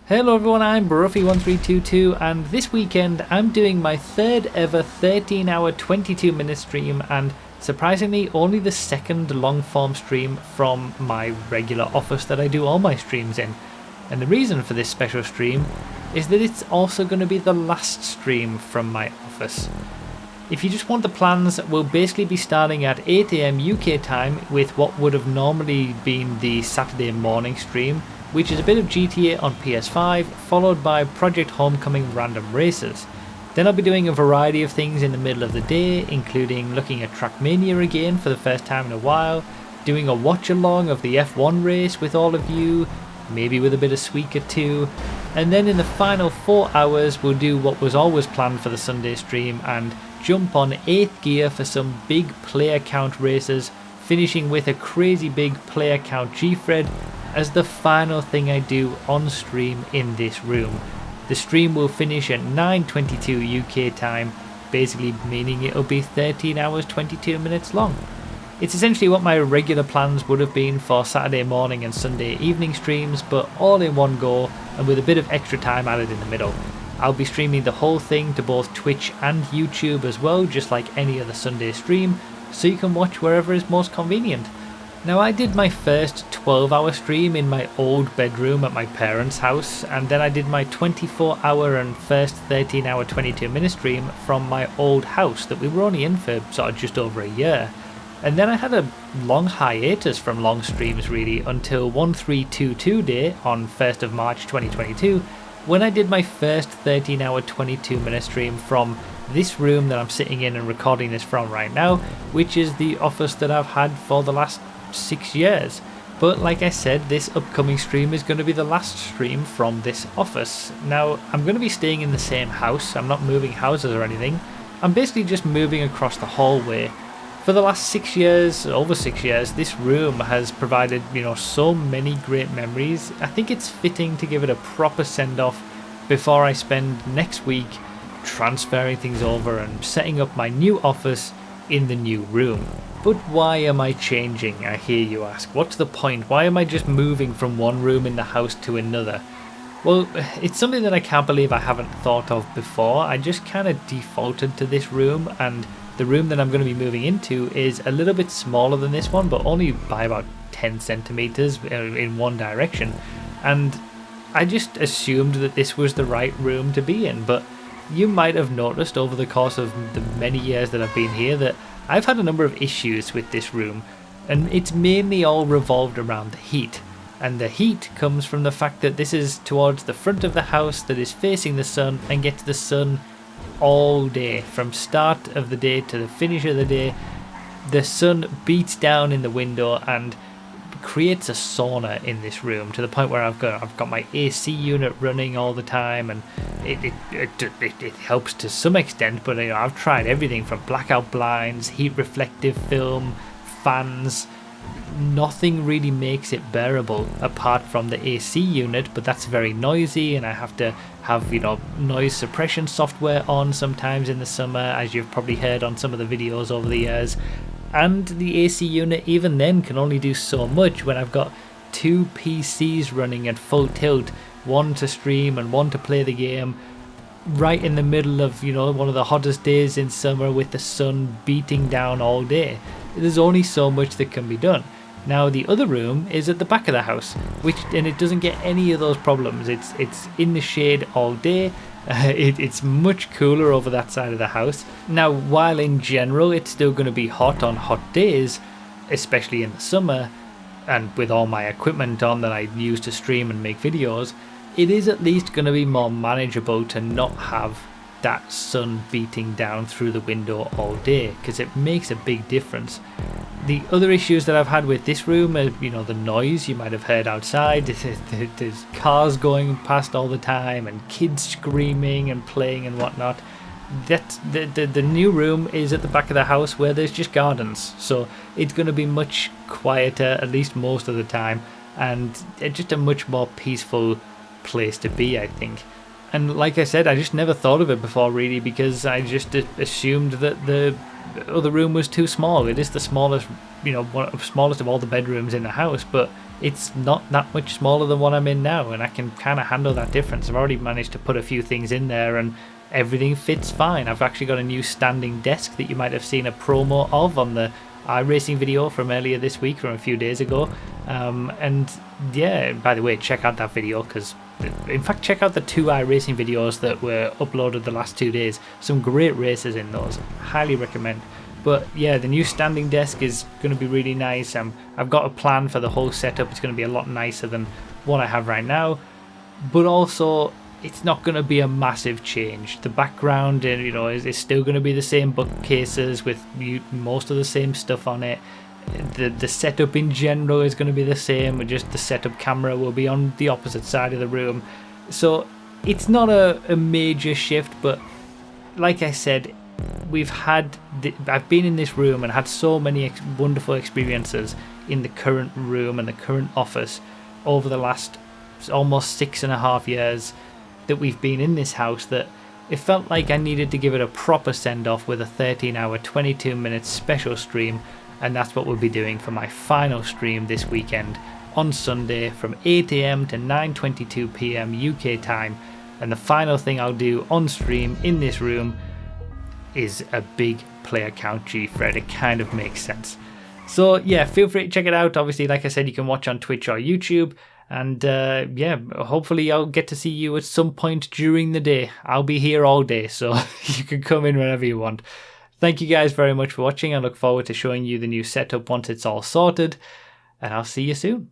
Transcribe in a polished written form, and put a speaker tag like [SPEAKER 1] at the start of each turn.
[SPEAKER 1] Hello everyone, I'm Bruffy1322 and this weekend I'm doing my third ever 13-hour 22-minute stream, and surprisingly only the second long form stream from my regular office that I do all my streams in. And the reason for this special stream is that it's also going to be the last stream from my office. If you just want the plans, we'll basically be starting at 8 AM UK time with what would have normally been the Saturday morning stream, which is a bit of GTA on PS5, followed by Project Homecoming random races. Then I'll be doing a variety of things in the middle of the day, including looking at Trackmania again for the first time in a while, doing a watch-along of the F1 race with all of you, maybe with a bit of Suika too, and then in the final 4 hours we'll do what was always planned for the Sunday stream and jump on 8th gear for some big player count races, finishing with a crazy big player count G-Fred as the final thing I do on stream in this room. The stream will finish at 9:22 UK time, basically meaning it'll be 13 hours 22 minutes long. It's essentially what my regular plans would have been for Saturday morning and Sunday evening streams, but all in one go and with a bit of extra time added in the middle. I'll be streaming the whole thing to both Twitch and YouTube as well, just like any other Sunday stream, so you can watch wherever is most convenient. Now, I did my first 12-hour stream in my old bedroom at my parents' house, and then I did my 24-hour and first 13-hour 22-minute stream from my old house that we were only in for sort of just over a year. And then I had a long hiatus from long streams really until 1322 day on 1st of March 2022, when I did my first 13-hour 22-minute stream from this room that I'm sitting in and recording this from right now, which is the office that I've had for the last 6 years. But like I said, this upcoming stream is going to be the last stream from this office. Now, I'm going to be staying in the same house. I'm not moving houses or anything. I'm basically just moving across the hallway. For the last 6 years, over 6 years, this room has provided, so many great memories. I think it's fitting to give it a proper send-off before I spend next week transferring things over and setting up my new office in the new room. But why am I changing, I hear you ask? What's the point? Why am I just moving from one room in the house to another? Well, it's something that I can't believe I haven't thought of before. I just kind of defaulted to this room, and the room that I'm going to be moving into is a little bit smaller than this one, but only by about 10 centimeters in one direction. And I just assumed that this was the right room to be in, but you might have noticed over the course of the many years that I've been here that I've had a number of issues with this room, and it's mainly all revolved around the heat. And the heat comes from the fact that this is towards the front of the house that is facing the sun and gets the sun all day. From start of the day to the finish of the day, the sun beats down in the window and creates a sauna in this room, to the point where I've got my AC unit running all the time, and it helps to some extent, but I've tried everything from blackout blinds, heat reflective film, fans. Nothing really makes it bearable apart from the AC unit, but that's very noisy, and I have to have noise suppression software on sometimes in the summer, as you've probably heard on some of the videos over the years. And the AC unit even then can only do so much when I've got two PCs running at full tilt, one to stream and one to play the game, right in the middle of one of the hottest days in summer with the sun beating down all day. There's only so much that can be done. Now, the other room is at the back of the house, and it doesn't get any of those problems. It's in the shade all day. It's much cooler over that side of the house. Now, while in general it's still going to be hot on hot days, especially in the summer, and with all my equipment on that I use to stream and make videos, it is at least going to be more manageable to not have that sun beating down through the window all day, because it makes a big difference. The other issues that I've had with this room are, the noise you might have heard outside. There's cars going past all the time and kids screaming and playing and whatnot. The new room is at the back of the house where there's just gardens, so it's going to be much quieter, at least most of the time, and just a much more peaceful place to be, I think. And like I said, I just never thought of it before really, because I just assumed that the other room was too small. It is the smallest, smallest of all the bedrooms in the house, but it's not that much smaller than what I'm in now, and I can kind of handle that difference. I've already managed to put a few things in there and everything fits fine. I've actually got a new standing desk that you might have seen a promo of on the iRacing video from earlier this week, from a few days ago. And yeah, by the way, check out that video, because in fact check out the 2 iRacing videos that were uploaded the last 2 days. Some great races in those, highly recommend. But yeah, the new standing desk is going to be really nice. I've got a plan for the whole setup. It's going to be a lot nicer than what I have right now, but also it's not going to be a massive change. The background, is still going to be the same bookcases with most of the same stuff on it. The setup in general is going to be the same, just the setup camera will be on the opposite side of the room. So it's not a major shift, but like I said, I've been in this room and had so many wonderful experiences in the current room and the current office over the last almost 6.5 years that we've been in this house, that it felt like I needed to give it a proper send-off with a 13-hour 22-minute special stream, and that's what we'll be doing for my final stream this weekend on Sunday from 8 AM to 9:22 PM UK time. And the final thing I'll do on stream in this room is a big player count G-Fred. It kind of makes sense. So yeah, feel free to check it out. Obviously, like I said, you can watch on Twitch or YouTube. And yeah, hopefully I'll get to see you at some point during the day. I'll be here all day, so you can come in whenever you want. Thank you guys very much for watching. I look forward to showing you the new setup once it's all sorted. And I'll see you soon.